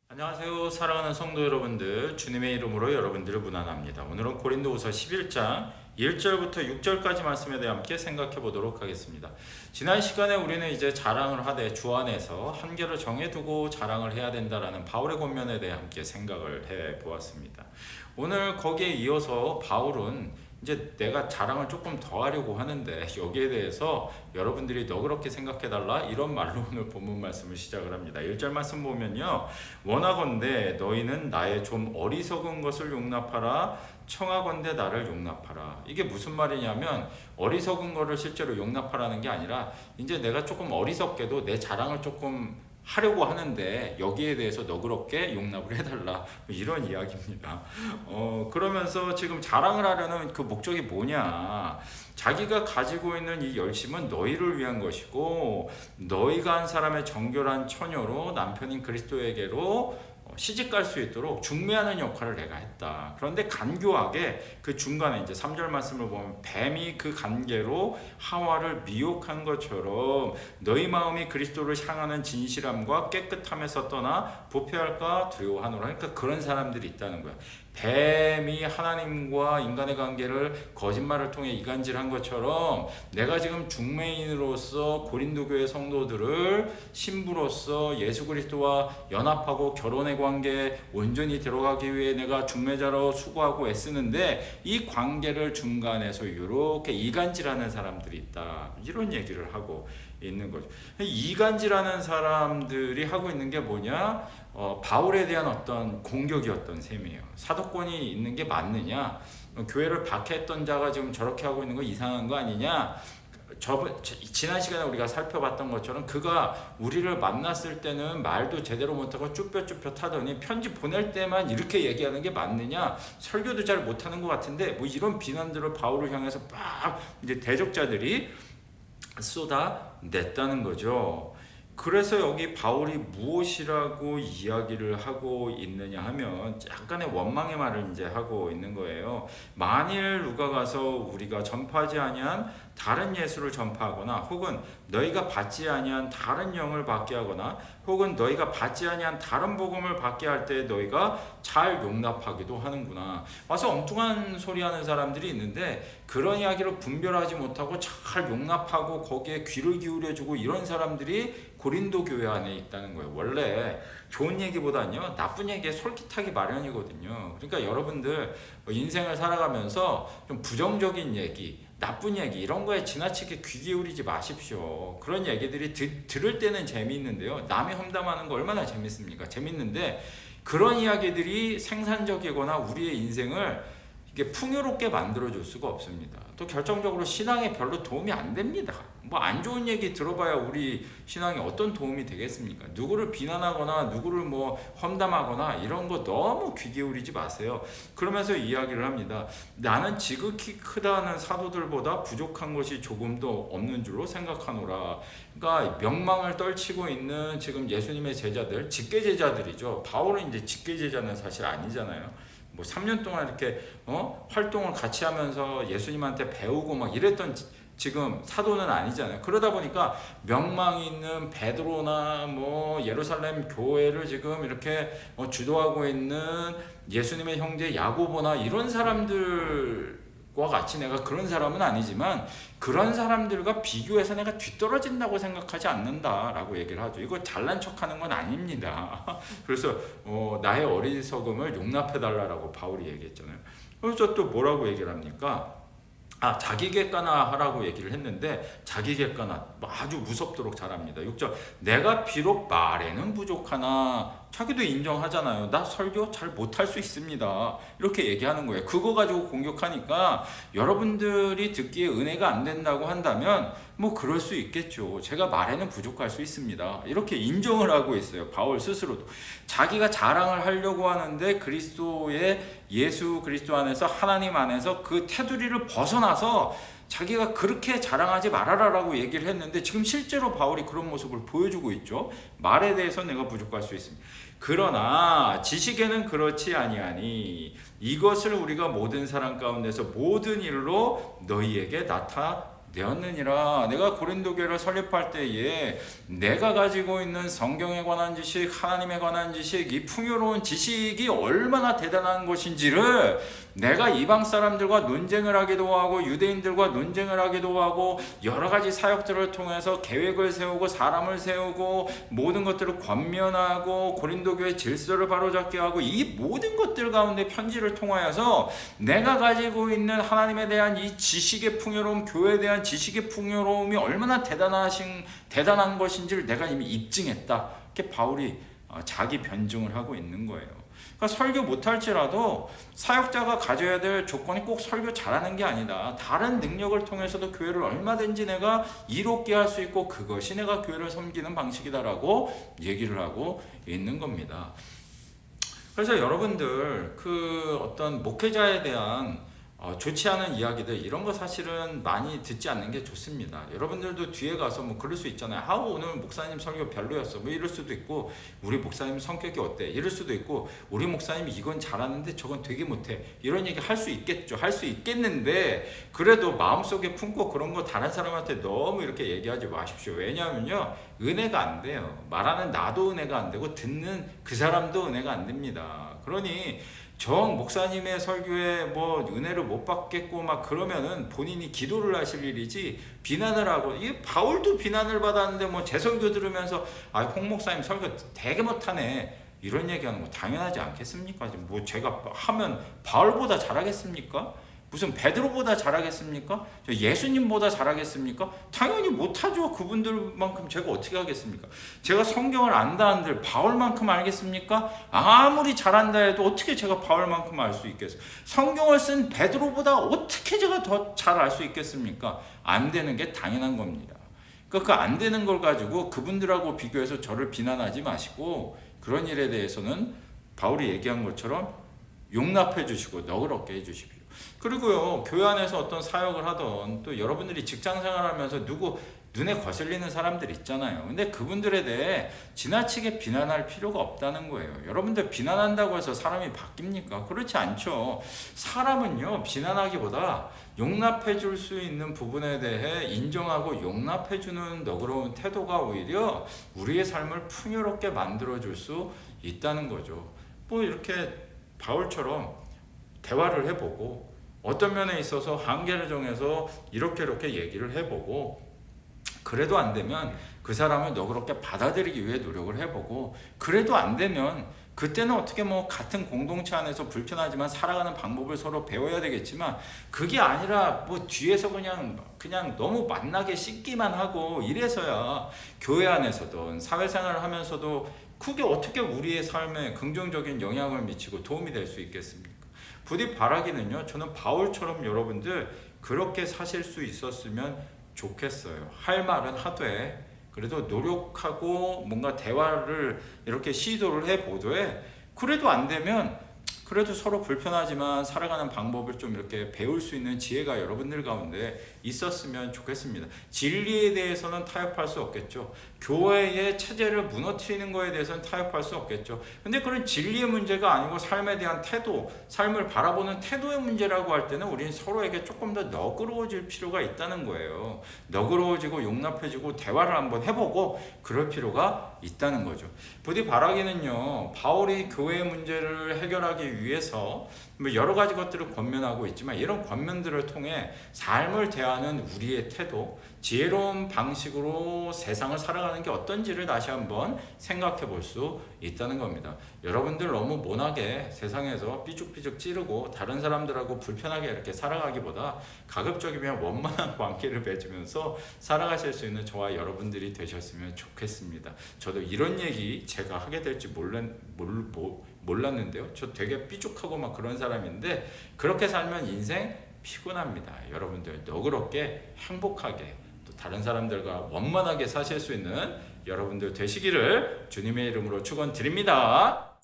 안녕하세요. 사랑하는 성도 여러분들, 주님의 이름으로 여러분들을 문안합니다. 오늘은 고린도후서 11장 1절부터 6절까지 말씀에 대해 함께 생각해 보도록 하겠습니다. 지난 시간에 우리는 이제 자랑을 하되 주 안에서 한계를 정해두고 자랑을 해야 된다라는 바울의 권면에 대해 함께 생각을 해 보았습니다. 오늘 거기에 이어서 바울은 이제 내가 자랑을 조금 더 하려고 하는데 여기에 대해서 여러분들이 너그럽게 생각해달라 이런 말로 오늘 본문 말씀을 시작을 합니다. 1절 말씀 보면요, 원하건대 너희는 나의 좀 어리석은 것을 용납하라, 청하건대 나를 용납하라. 이게 무슨 말이냐면 어리석은 거를 실제로 용납하라는 게 아니라 이제 내가 조금 어리석게도 내 자랑을 조금 하려고 하는데 여기에 대해서 너그럽게 용납을 해달라, 이런 이야기입니다. 그러면서 지금 자랑을 하려는 그 목적이 뭐냐, 자기가 가지고 있는 이 열심은 너희를 위한 것이고 너희가 한 사람의 정결한 처녀로 남편인 그리스도에게로 시집갈 수 있도록 중매하는 역할을 내가 했다. 그런데 간교하게 그 중간에 이제 3절 말씀을 보면 뱀이 그 관계로 하와를 미혹한 것처럼 너희 마음이 그리스도를 향하는 진실함과 깨끗함에서 떠나 부패할까 두려워하노라. 그러니까 그런 사람들이 있다는 거야. 뱀이 하나님과 인간의 관계를 거짓말을 통해 이간질한 것처럼 내가 지금 중매인으로서 고린도 교회 성도들을 신부로서 예수 그리스도와 연합하고 결혼의 관계에 온전히 들어가기 위해 내가 중매자로 수고하고 애쓰는데 이 관계를 중간에서 이렇게 이간질하는 사람들이 있다, 이런 얘기를 하고 있는 거죠. 이간질하는 사람들이 하고 있는 게 뭐냐? 바울에 대한 어떤 공격이었던 셈이에요. 사도권이 있는 게 맞느냐? 교회를 박해했던 자가 지금 저렇게 하고 있는 거 이상한 거 아니냐? 지난 시간에 우리가 살펴봤던 것처럼 그가 우리를 만났을 때는 말도 제대로 못하고 쭈뼛쭈뼛 하더니 편지 보낼 때만 이렇게 얘기하는 게 맞느냐? 설교도 잘 못하는 것 같은데, 뭐 이런 비난들을 바울을 향해서 막 이제 대적자들이 쏟아냈다는 거죠. 그래서 여기 바울이 무엇이라고 이야기를 하고 있느냐 하면 약간의 원망의 말을 이제 하고 있는 거예요. 만일 누가 가서 우리가 전파하지 아니한 다른 예수를 전파하거나 혹은 너희가 받지 아니한 다른 영을 받게 하거나 혹은 너희가 받지 아니한 다른 복음을 받게 할 때 너희가 잘 용납하기도 하는구나. 와서 엉뚱한 소리 하는 사람들이 있는데 그런 이야기를 분별하지 못하고 잘 용납하고 거기에 귀를 기울여주고 이런 사람들이 고린도 교회 안에 있다는 거예요. 원래 좋은 얘기보다는요, 나쁜 얘기에 솔깃하기 마련이거든요. 그러니까 여러분들 인생을 살아가면서 좀 부정적인 얘기, 나쁜 얘기 이런 거에 지나치게 귀 기울이지 마십시오. 그런 얘기들이 들을 때는 재미있는데요, 남이 험담하는 거 얼마나 재밌습니까? 재밌는데 그런 이야기들이 생산적이거나 우리의 인생을 이게 풍요롭게 만들어줄 수가 없습니다. 또 결정적으로 신앙에 별로 도움이 안 됩니다. 뭐 안 좋은 얘기 들어봐야 우리 신앙에 어떤 도움이 되겠습니까? 누구를 비난하거나 누구를 뭐 험담하거나 이런 거 너무 귀 기울이지 마세요. 그러면서 이야기를 합니다. 나는 지극히 크다는 사도들보다 부족한 것이 조금도 없는 줄로 생각하노라. 그러니까 명망을 떨치고 있는 지금 예수님의 제자들, 직계 제자들이죠. 바울은 이제 직계 제자는 사실 아니잖아요. 뭐 3년 동안 이렇게 활동을 같이 하면서 예수님한테 배우고 막 이랬던 지금 사도는 아니잖아요. 그러다 보니까 명망이 있는 베드로나 뭐 예루살렘 교회를 지금 이렇게 주도하고 있는 예수님의 형제 야고보나 이런 사람들과 같이 내가 그런 사람은 아니지만 그런 사람들과 비교해서 내가 뒤떨어진다고 생각하지 않는다라고 얘기를 하죠. 이거 잘난 척하는 건 아닙니다. 그래서 나의 어리석음을 용납해달라고 바울이 얘기했잖아요. 그래서 또 뭐라고 얘기를 합니까? 자기 객관화 하라고 얘기를 했는데 자기 객관화 아주 무섭도록 잘합니다. 6절, 내가 비록 말에는 부족하나, 자기도 인정하잖아요. 나 설교 잘 못할 수 있습니다. 이렇게 얘기하는 거예요. 그거 가지고 공격하니까 여러분들이 듣기에 은혜가 안 된다고 한다면 뭐 그럴 수 있겠죠. 제가 말에는 부족할 수 있습니다. 이렇게 인정을 하고 있어요. 바울 스스로도. 자기가 자랑을 하려고 하는데 예수 그리스도 안에서 하나님 안에서 그 테두리를 벗어나서 자기가 그렇게 자랑하지 말아라라고 얘기를 했는데 지금 실제로 바울이 그런 모습을 보여주고 있죠. 말에 대해서 내가 부족할 수 있습니다. 그러나 지식에는 그렇지 아니하니 이것을 우리가 모든 사람 가운데서 모든 일로 너희에게 나타내었노라. 되었느니라. 내가 고린도 교회를 설립할 때에 내가 가지고 있는 성경에 관한 지식, 하나님에 관한 지식, 이 풍요로운 지식이 얼마나 대단한 것인지를 내가 이방 사람들과 논쟁을 하기도 하고 유대인들과 논쟁을 하기도 하고 여러 가지 사역들을 통해서 계획을 세우고 사람을 세우고 모든 것들을 권면하고 고린도 교회 질서를 바로잡게 하고 이 모든 것들 가운데 편지를 통하여서 내가 가지고 있는 하나님에 대한 이 지식의 풍요로움, 교회에 대한 지식의 풍요로움이 얼마나 대단한 것인지를 내가 이미 입증했다. 이렇게 바울이 자기 변증을 하고 있는 거예요. 그러니까 설교 못할지라도 사역자가 가져야 될 조건이 꼭 설교 잘하는 게 아니다. 다른 능력을 통해서도 교회를 얼마든지 내가 이롭게 할 수 있고 그것이 내가 교회를 섬기는 방식이다라고 얘기를 하고 있는 겁니다. 그래서 여러분들 그 어떤 목회자에 대한 좋지 않은 이야기들 이런 거 사실은 많이 듣지 않는 게 좋습니다. 여러분들도 뒤에 가서 뭐 그럴 수 있잖아요. 오늘 목사님 설교 별로였어 뭐 이럴 수도 있고, 우리 목사님 성격이 어때 이럴 수도 있고, 우리 목사님이 이건 잘하는데 저건 되게 못해 이런 얘기 할 수 있겠죠. 할 수 있겠는데 그래도 마음속에 품고 그런 거 다른 사람한테 너무 이렇게 얘기하지 마십시오. 왜냐하면요, 은혜가 안 돼요. 말하는 나도 은혜가 안 되고 듣는 그 사람도 은혜가 안 됩니다. 그러니 정 목사님의 설교에 뭐 은혜를 못 받겠고 막 그러면은 본인이 기도를 하실 일이지 비난을 하고, 이 바울도 비난을 받았는데 뭐 제 설교 들으면서 홍 목사님 설교 되게 못하네 이런 얘기하는 거 당연하지 않겠습니까? 뭐 제가 하면 바울보다 잘하겠습니까? 무슨 베드로보다 잘하겠습니까? 예수님보다 잘하겠습니까? 당연히 못하죠. 그분들만큼 제가 어떻게 하겠습니까? 제가 성경을 안다 한들 바울만큼 알겠습니까? 아무리 잘한다 해도 어떻게 제가 바울만큼 알 수 있겠어요? 성경을 쓴 베드로보다 어떻게 제가 더 잘 알 수 있겠습니까? 안 되는 게 당연한 겁니다. 그러니까 그 안 되는 걸 가지고 그분들하고 비교해서 저를 비난하지 마시고, 그런 일에 대해서는 바울이 얘기한 것처럼 용납해 주시고 너그럽게 해 주십시오. 그리고요, 교회 안에서 어떤 사역을 하던 또 여러분들이 직장 생활하면서 누구 눈에 거슬리는 사람들 있잖아요. 근데 그분들에 대해 지나치게 비난할 필요가 없다는 거예요. 여러분들 비난한다고 해서 사람이 바뀝니까? 그렇지 않죠. 사람은요, 비난하기보다 용납해 줄 수 있는 부분에 대해 인정하고 용납해 주는 너그러운 태도가 오히려 우리의 삶을 풍요롭게 만들어 줄 수 있다는 거죠. 뭐 이렇게 바울처럼 대화를 해보고 어떤 면에 있어서 한계를 정해서 이렇게 얘기를 해보고, 그래도 안 되면 그 사람을 너그럽게 받아들이기 위해 노력을 해보고, 그래도 안 되면 그때는 어떻게 뭐 같은 공동체 안에서 불편하지만 살아가는 방법을 서로 배워야 되겠지만, 그게 아니라 뭐 뒤에서 그냥 너무 만나게 씻기만 하고 이래서야 교회 안에서든 사회생활을 하면서도 그게 어떻게 우리의 삶에 긍정적인 영향을 미치고 도움이 될 수 있겠습니까? 부디 바라기는요, 저는 바울처럼 여러분들 그렇게 사실 수 있었으면 좋겠어요. 할 말은 하되 그래도 노력하고 뭔가 대화를 이렇게 시도를 해보되, 그래도 안 되면 그래도 서로 불편하지만 살아가는 방법을 좀 이렇게 배울 수 있는 지혜가 여러분들 가운데 있었으면 좋겠습니다. 진리에 대해서는 타협할 수 없겠죠. 교회의 체제를 무너뜨리는 거에 대해서는 타협할 수 없겠죠. 근데 그런 진리의 문제가 아니고 삶에 대한 태도, 삶을 바라보는 태도의 문제라고 할 때는 우리는 서로에게 조금 더 너그러워질 필요가 있다는 거예요. 너그러워지고 용납해주고 대화를 한번 해보고 그럴 필요가 있다는 거죠. 부디 바라기는요, 바울이 교회의 문제를 해결하기 위해서 여러 가지 것들을 권면하고 있지만, 이런 권면들을 통해 삶을 대하는 우리의 태도, 지혜로운 방식으로 세상을 살아가는 게 어떤지를 다시 한번 생각해 볼 수 있다는 겁니다. 여러분들 너무 모나게 세상에서 삐죽삐죽 찌르고 다른 사람들하고 불편하게 이렇게 살아가기보다 가급적이면 원만한 관계를 맺으면서 살아가실 수 있는 저와 여러분들이 되셨으면 좋겠습니다. 저도 이런 얘기 제가 하게 될지 몰랐는데요. 저 되게 삐죽하고 막 그런 사람인데, 그렇게 살면 인생 피곤합니다. 여러분들 너그럽게 행복하게 또 다른 사람들과 원만하게 사실 수 있는 여러분들 되시기를 주님의 이름으로 축원드립니다.